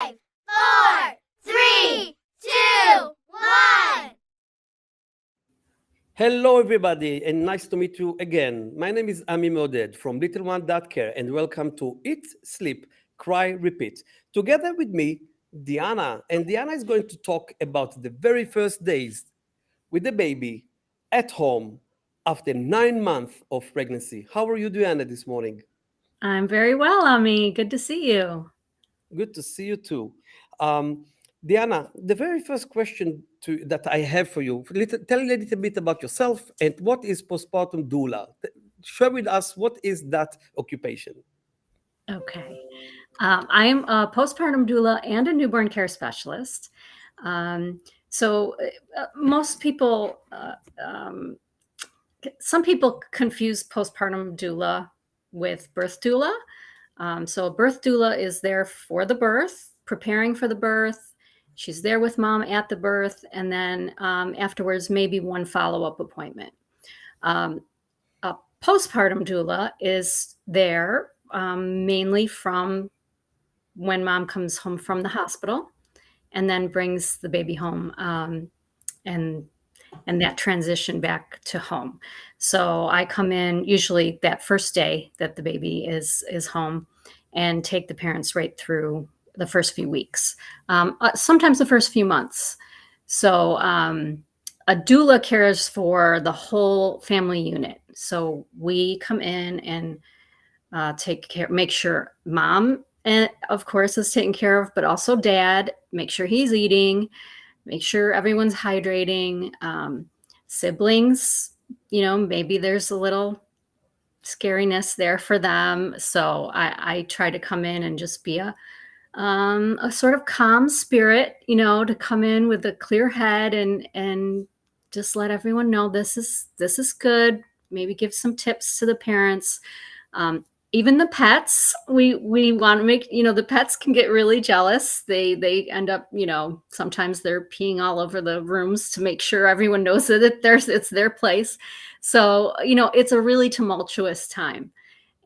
5, 4, 3, 2, 1. Hello, everybody, and nice to meet you again. My name is Ami Moded from Little One Care, and welcome to Eat, Sleep, Cry, Repeat. Together with me, Deanna, and Deanna is going to talk about the very first days with the baby at home after 9 months of pregnancy. How are you, Deanna, this morning? I'm very well, Ami. Good to see you. Good to see you too. Diana, the very first question that I have for you, tell a little bit about yourself and what is postpartum doula. Share with us what is that occupation. Okay. I'm a postpartum doula and a newborn care specialist. Most people, some people confuse postpartum doula with birth doula. So a birth doula is there for the birth, preparing for the birth. She's there with mom at the birth, and then afterwards, maybe one follow-up appointment. A postpartum doula is there mainly from when mom comes home from the hospital and then brings the baby home and that transition back to home. So I come in usually that first day that the baby is home and take the parents right through the first few weeks, sometimes the first few months. So a doula cares for the whole family unit. So we come in and take care, make sure mom, and of course, is taken care of, but also dad, make sure he's eating, make sure everyone's hydrating. Siblings, maybe there's a little scariness there for them. So I try to come in and just be a sort of calm spirit, to come in with a clear head and just let everyone know this is good. Maybe give some tips to the parents. Even the pets, we want to make, the pets can get really jealous. They end up, sometimes they're peeing all over the rooms to make sure everyone knows that it's their place. So, it's a really tumultuous time.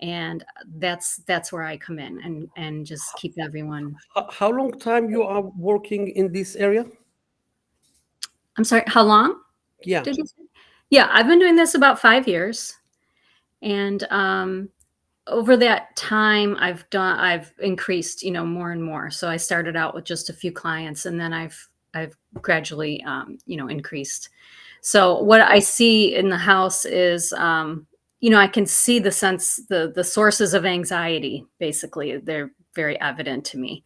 And that's where I come in and just keep everyone. How long time you are working in this area? I'm sorry, how long? Yeah. Yeah, I've been doing this about 5 years. And over that time, I've increased, more and more. So I started out with just a few clients, and then I've gradually, increased. So what I see in the house is, I can see the sources of anxiety. Basically, they're very evident to me.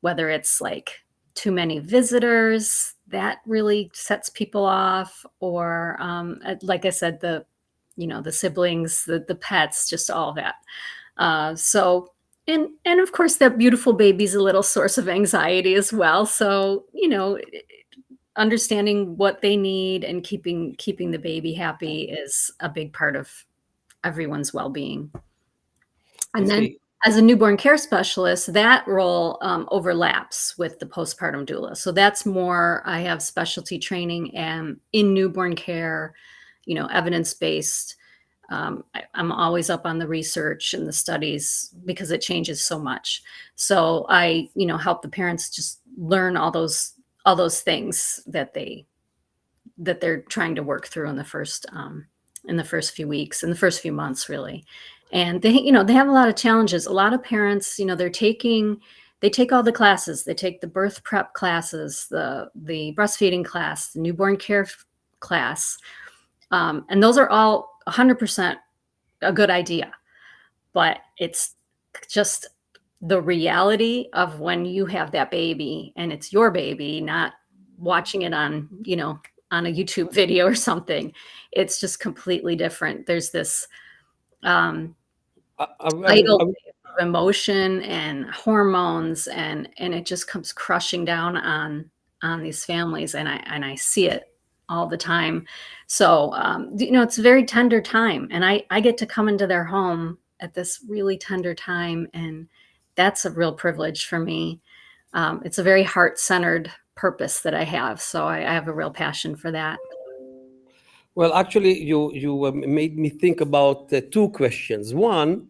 Whether it's like too many visitors, that really sets people off, or like I said, the siblings, the pets, just all that. And of course, that beautiful baby's a little source of anxiety as well. So, understanding what they need and keeping the baby happy is a big part of everyone's well-being. And then as a newborn care specialist, that role overlaps with the postpartum doula. So that's more, I have specialty training in newborn care, evidence-based. I'm always up on the research and the studies because it changes so much. So I, help the parents just learn all those things that they're trying to work through in the first few weeks, in the first few months, really. And they have a lot of challenges. A lot of parents, they take all the classes. They take the birth prep classes, the breastfeeding class, the newborn care class. And those are all 100% a good idea, but it's just the reality of when you have that baby and it's your baby, not watching it on, on a YouTube video or something. It's just completely different. There's this idle emotion and hormones, and it just comes crushing down on these families, and I see it all the time. So it's a very tender time, and I get to come into their home at this really tender time, and that's a real privilege for me. It's a very heart-centered purpose that I have, so I have a real passion for that. Well, actually, you made me think about two questions. One,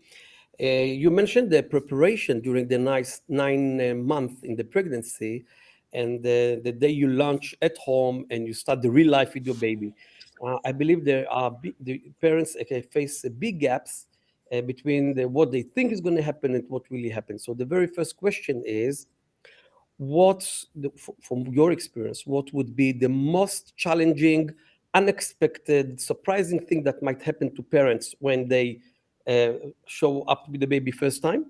You mentioned the preparation during the nice 9 month in the pregnancy, and the day you launch at home and you start the real life with your baby. I believe the parents face big gaps between what they think is going to happen and what really happens. So the very first question is, from your experience, what would be the most challenging, unexpected, surprising thing that might happen to parents when they uh, show up with the baby first time?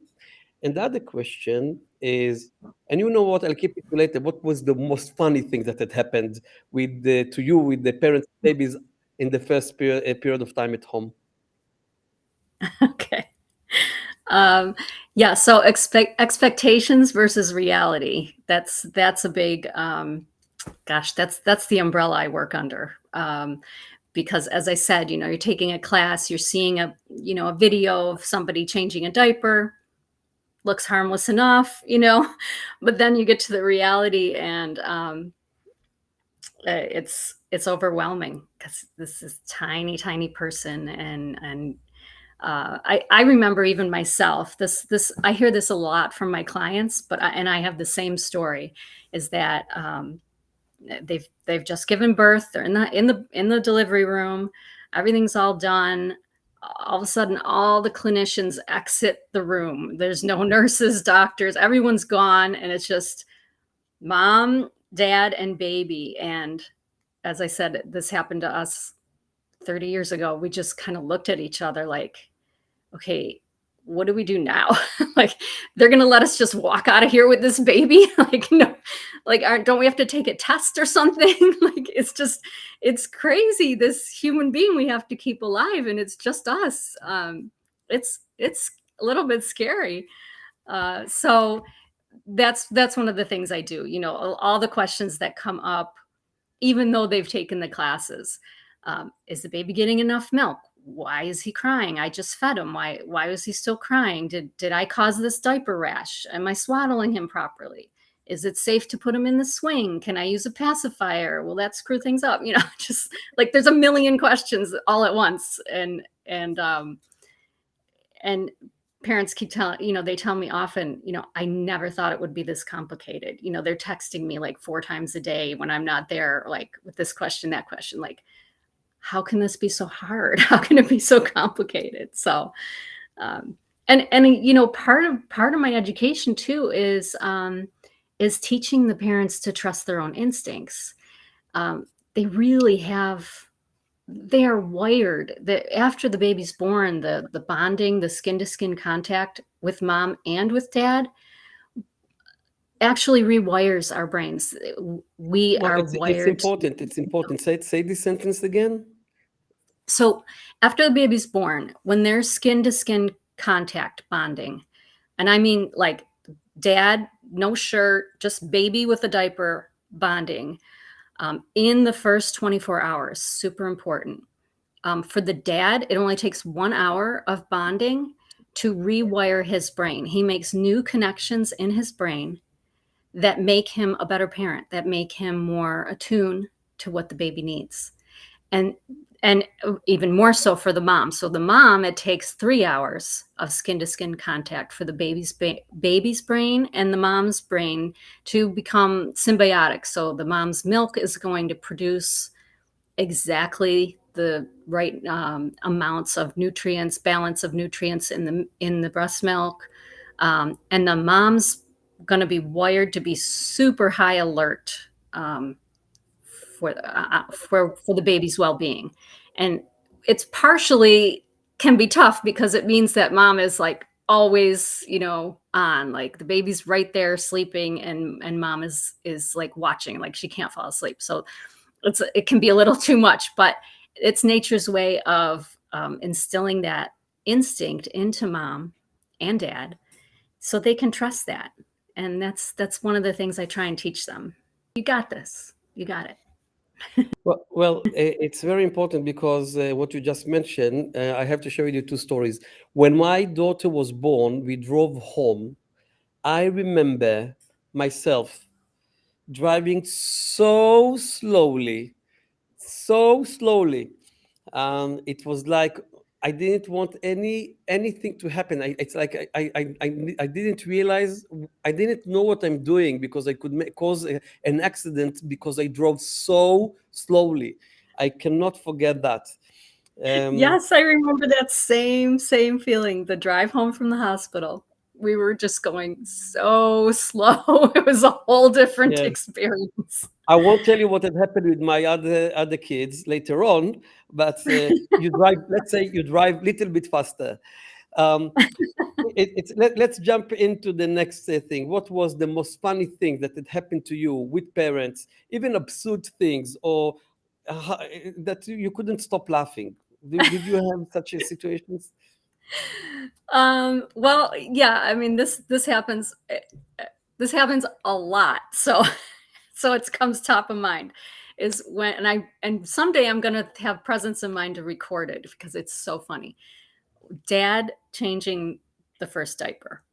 And the other question is, and you know what, I'll keep it related. What was the most funny thing that had happened to you with the parents babies in the first period of time at home? Okay. Um, yeah. So expectations versus reality. That's a big. Gosh, that's the umbrella I work under. Because as I said, you're taking a class, you're seeing a video of somebody changing a diaper, looks harmless enough, but then you get to the reality, and it's overwhelming because this is tiny person, and I remember even myself. This I hear this a lot from my clients, but I have the same story. Is that they've just given birth. They're in the delivery room. Everything's all done. All of a sudden, all the clinicians exit the room. There's no nurses, doctors. Everyone's gone, and it's just mom, dad, and baby. And as I said, this happened to us 30 years ago. We just kind of looked at each other like, okay, what do we do now? Like, they're going to let us just walk out of here with this baby? Like, no, like, don't we have to take a test or something? Like, it's crazy. This human being we have to keep alive, and it's just us. It's a little bit scary. So that's one of the things I do, all the questions that come up, even though they've taken the classes. Is the baby getting enough milk? Why is he crying? I just fed him. Why was he still crying? Did I cause this diaper rash? Am I swaddling him properly? Is it safe to put him in the swing? Can I use a pacifier? Will that screw things up? Just like there's a million questions all at once. And parents keep telling, they tell me often, I never thought it would be this complicated. They're texting me like 4 times a day when I'm not there, like with this question, that question, like, how can this be so hard? How can it be so complicated? So, and part of my education too is teaching the parents to trust their own instincts. They really they are wired that after the baby's born, the bonding, the skin to skin contact with mom and with dad actually rewires our brains. We Well, are it's wired. important. It's important. Say this sentence again. So after the baby's born, when there's skin to skin contact bonding, and I mean like dad, no shirt, just baby with a diaper bonding, in the first 24 hours, super important. For the dad, it only takes 1 hour of bonding to rewire his brain. He makes new connections in his brain that make him a better parent, that make him more attuned to what the baby needs. And even more so for the mom. So the mom, it takes 3 hours of skin to skin contact for the baby's brain and the mom's brain to become symbiotic. So the mom's milk is going to produce exactly the right amounts of nutrients, balance of nutrients in the breast milk, and the mom's going to be wired to be super high alert for the baby's well-being. And it's partially can be tough because it means that mom is like always, on, like the baby's right there sleeping, and mom is like watching, like she can't fall asleep. So it can be a little too much, but it's nature's way of instilling that instinct into mom and dad so they can trust that. And that's one of the things I try and teach them. You got this. You got it. Well, it's very important because what you just mentioned, I have to share with you 2 stories. When my daughter was born, we drove home. I remember myself driving so slowly. It was like I didn't want anything to happen. It's like I didn't realize, I didn't know what I'm doing, because I could cause an accident because I drove so slowly. I cannot forget that. Yes, I remember that same feeling. The drive home from the hospital. We were just going so slow. It was a whole different Yes. experience. I won't tell you what had happened with my other kids later on, but you drive. Let's say you drive a little bit faster. Um, let's jump into the next thing. What was the most funny thing that had happened to you with parents, even absurd things, or that you couldn't stop laughing? Did you have such a situations? Well, yeah, I mean, this happens this happens a lot. So so it comes top of mind is when and someday I'm going to have presence in mind to record it because it's so funny. Dad changing the first diaper.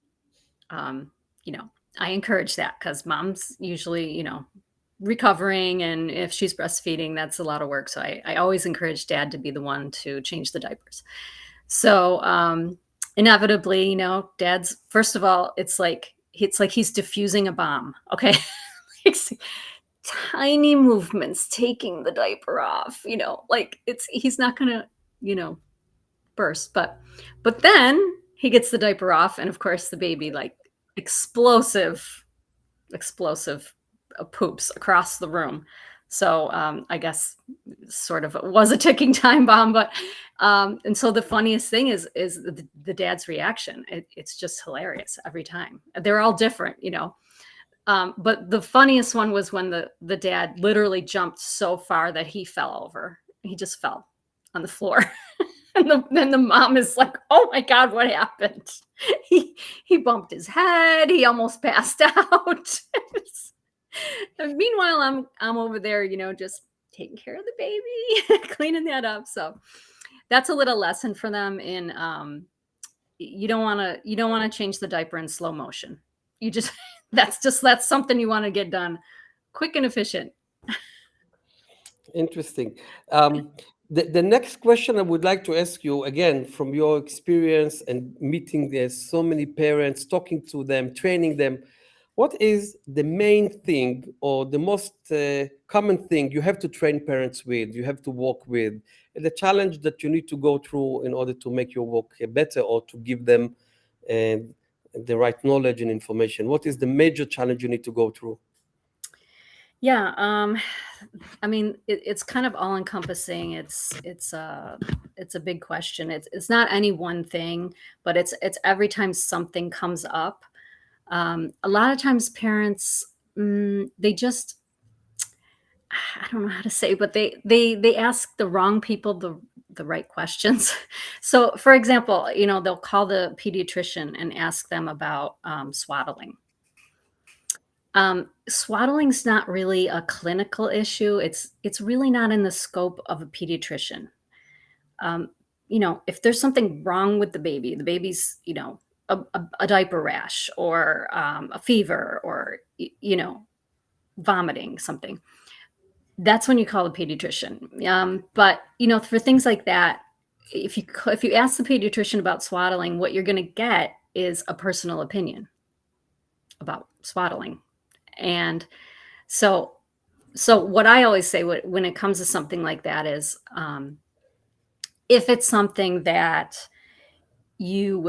Um, you know, I encourage that because mom's usually, recovering, and if she's breastfeeding, that's a lot of work. So I always encourage dad to be the one to change the diapers. So inevitably, dad's first of all, it's like he's diffusing a bomb. Okay. Like, tiny movements, taking the diaper off, like he's not gonna, burst. But then he gets the diaper off, and of course the baby like explosive poops across the room. So I guess sort of was a ticking time bomb. But and so the funniest thing is the dad's reaction. It's just hilarious every time. They're all different. But the funniest one was when the dad literally jumped so far that he fell over. He just fell on the floor. And then the mom is like, "Oh my God, what happened?" He bumped his head. He almost passed out. And meanwhile, I'm over there, just taking care of the baby, cleaning that up. So that's a little lesson for them in you don't want to change the diaper in slow motion. You just that's something you want to get done quick and efficient. Interesting. The next question I would like to ask you, again, from your experience and meeting there's so many parents, talking to them, training them, what is the main thing or the most common thing you have to train parents with, you have to work with, the challenge that you need to go through in order to make your work better or to give them uh, the right knowledge and information? What is the major challenge you need to go through? Yeah, I mean, it's kind of all encompassing. It's a big question. It's not any one thing, but it's every time something comes up. A lot of times parents, they just, I don't know how to say, but they ask the wrong people the right questions. So, for example, they'll call the pediatrician and ask them about swaddling. Swaddling's not really a clinical issue. It's really not in the scope of a pediatrician. Um, if there's something wrong with the baby's, a diaper rash or a fever or vomiting something, that's when you call a pediatrician. But for things like that, if you ask the pediatrician about swaddling, what you're going to get is a personal opinion about swaddling. And so what I always say when it comes to something like that is, if it's something that you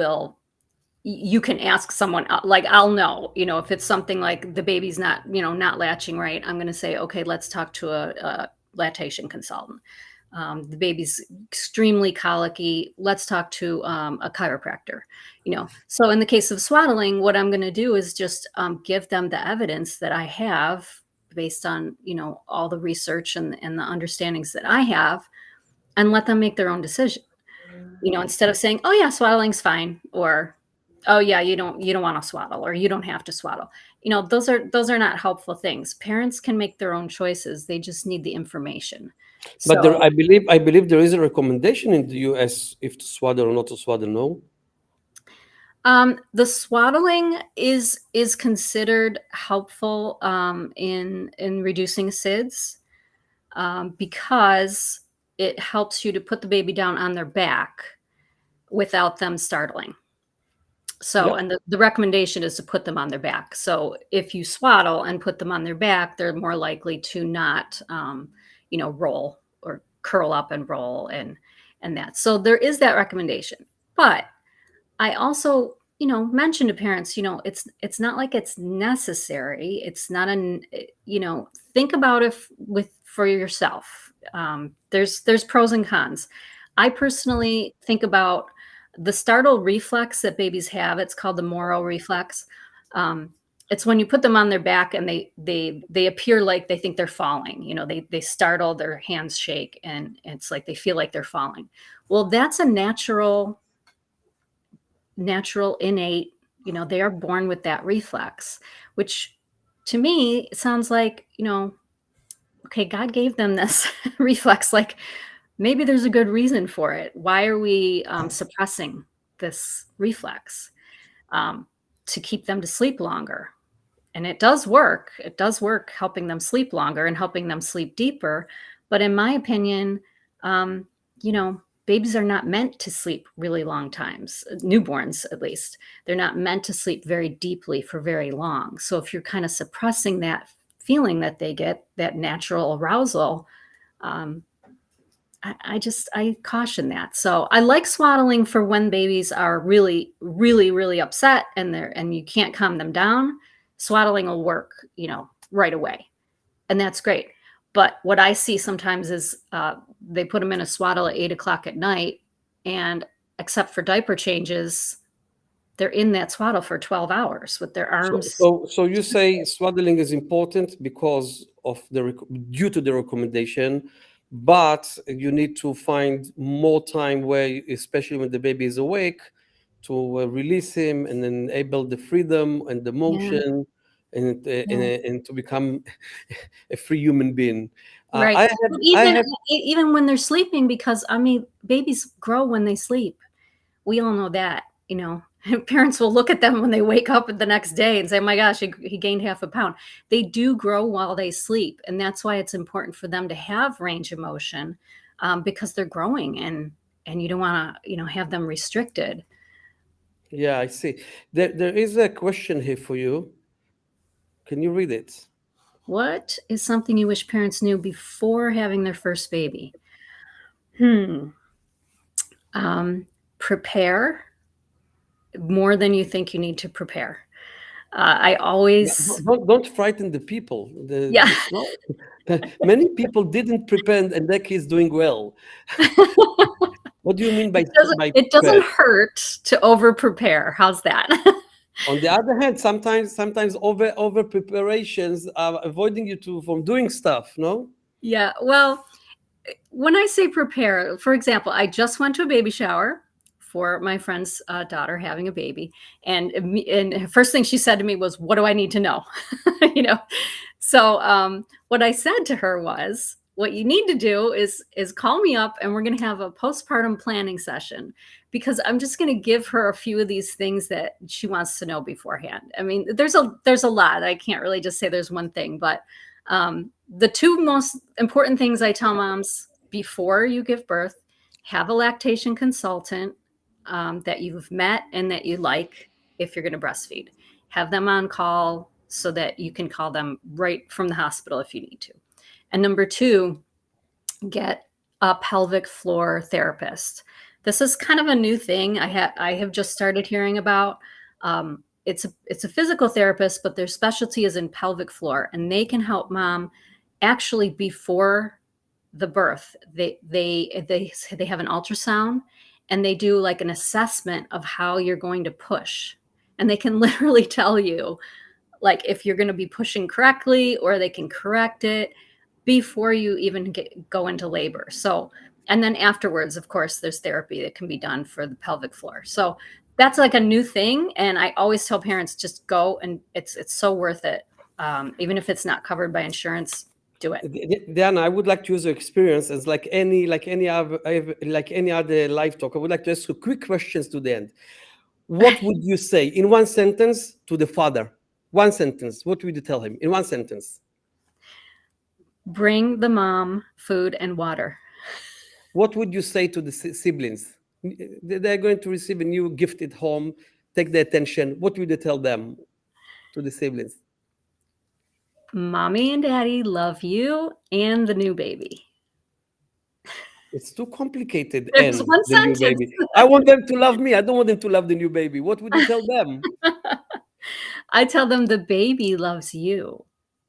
can ask someone, like I'll know, if it's something like the baby's not latching right, I'm going to say, okay, let's talk to a lactation consultant. The baby's extremely colicky. Let's talk to a chiropractor. So in the case of swaddling, what I'm going to do is just give them the evidence that I have based on all the research and the understandings that I have, and let them make their own decision. Instead of saying, "Oh yeah, swaddling's fine," or "Oh yeah, you don't want to swaddle," or "You don't have to swaddle." Those are not helpful things. Parents can make their own choices. They just need the information. But So I believe there is a recommendation in the US if to swaddle or not to swaddle. No. the swaddling is considered helpful in reducing SIDS, because it helps you to put the baby down on their back without them startling. So, Yeah. and the recommendation is to put them on their back. So if you swaddle and put them on their back, they're more likely to not, roll or curl up and roll and that. So there is that recommendation. But I also, mention to parents, it's not like it's necessary. It's not think about it for yourself. There's pros and cons. I personally think about the startle reflex that babies have. It's called the Moro reflex. Um, it's when you put them on their back and they appear like they think they're falling. They startle, their hands shake, and it's like they feel like they're falling. Well, that's a natural, innate, they are born with that reflex, which to me sounds like, okay, God gave them this reflex. Like maybe there's a good reason for it. Why are we suppressing this reflex to keep them to sleep longer? And it does work. It does work helping them sleep longer and helping them sleep deeper. But in my opinion, um, babies are not meant to sleep really long times, newborns at least. They're not meant to sleep very deeply for very long. So if you're kind of suppressing that feeling that they get, that natural arousal, um, I caution that. So I like swaddling for when babies are really, really, really upset and you can't calm them down. Swaddling will work, right away. And that's great. But what I see sometimes is they put them in a swaddle at 8 o'clock at night, and except for diaper changes, they're in that swaddle for 12 hours with their So, arms. so, so you say swaddling is important because of due to the recommendation, but you need to find more time where, especially when the baby is awake, to release him and enable the freedom and the Yeah, motion, yeah. and to become a free human being. Right. I But have, I even have, even when they're sleeping, because I mean, babies grow when they sleep. We all know that. Parents will look at them when they wake up the next day and say, "Oh my gosh, he gained half a pound." They do grow while they sleep, and that's why it's important for them to have range of motion, because they're growing, and you don't want to, have them restricted. yeah, I see. There is a question here for you. Can you read it? What is something you wish parents knew before having their first baby? Hmm. Um, Prepare more than you think you need to prepare. I Yeah, always, don't frighten the people. yeah. It's not. Many people didn't prepare, and their kids doing well. What do you mean It doesn't by it prepare? doesn't hurt to over prepare. How's that? On the other hand, sometimes over preparations are avoiding you to from doing stuff. No. Yeah, well, when I say prepare, for example, I just went to a baby shower for my friend's daughter having a baby, and first thing she said to me was, "What do I need to know?" you know. So what I said to her was, "What you need to do is call me up, and we're going to have a postpartum planning session, because I'm just going to give her a few of these things that she wants to know beforehand." I mean, there's a lot. I can't really just say there's one thing, but the two most important things I tell moms before you give birth: have a lactation consultant that you've met and that you like if you're going to breastfeed. Have them on call so that you can call them right from the hospital if you need to. And number two, get a pelvic floor therapist. This is kind of a new thing I have just started hearing about. It's a physical therapist, but their specialty is in pelvic floor, and they can help mom actually before the birth. They have an ultrasound, and they do like an assessment of how you're going to push, and they can literally tell you like if you're going to be pushing correctly, or they can correct it before you even go into labor. So, and then afterwards, of course, there's therapy that can be done for the pelvic floor. So that's like a new thing, and I always tell parents, just go, and it's so worth it. Even if it's not covered by insurance, do it. Diana, I would like to use your experience as like any other live talk. I would like to ask you quick questions to the end. What would you say in one sentence to the father? One sentence. What would you tell him in one sentence? Bring the mom food and water. What would you say to the siblings? they're going to receive a new gift at home, take the attention. What would you tell them, to the siblings? Mommy and daddy love you and the new baby. It's too complicated. There's And one the new sentence. baby. I want them to love me. I don't want them to love the new baby. What would you tell them? I tell them the baby loves you.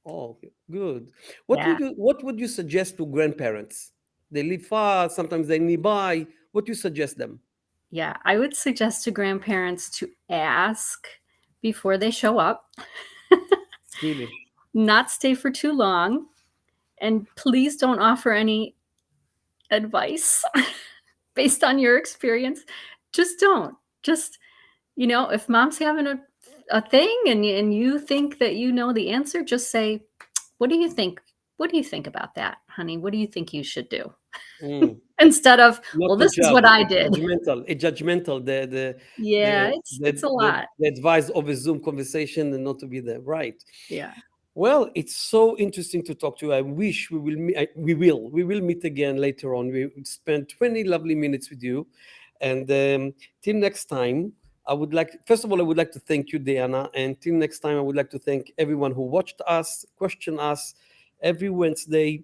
Oh, good. Yeah. What would you suggest to grandparents? They live far, sometimes they nearby. What do you suggest them? Yeah. I would suggest to grandparents to ask before they show up, Really? not stay for too long, and please don't offer any advice based on your experience. Just don't. Just, if mom's having a thing and you think that you know the answer, just say, what do you think? What do you think about that, honey? What do you think you should do? Mm. Instead of, Not well, to this is judge. what I It's did. judgmental. It's judgmental. Yeah, it's a lot. The advice of a Zoom conversation and not to be there. Right. Yeah. Well, it's so interesting to talk to you. I wish we will meet. We will meet again later on. We will spend 20 lovely minutes with you, and till next time. First of all, I would like to thank you, Deanna, and till next time, I would like to thank everyone who watched us, questioned us every Wednesday,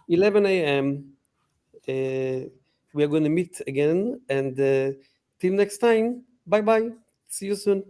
11 a.m. We are going to meet again, and till next time, bye bye. See you soon.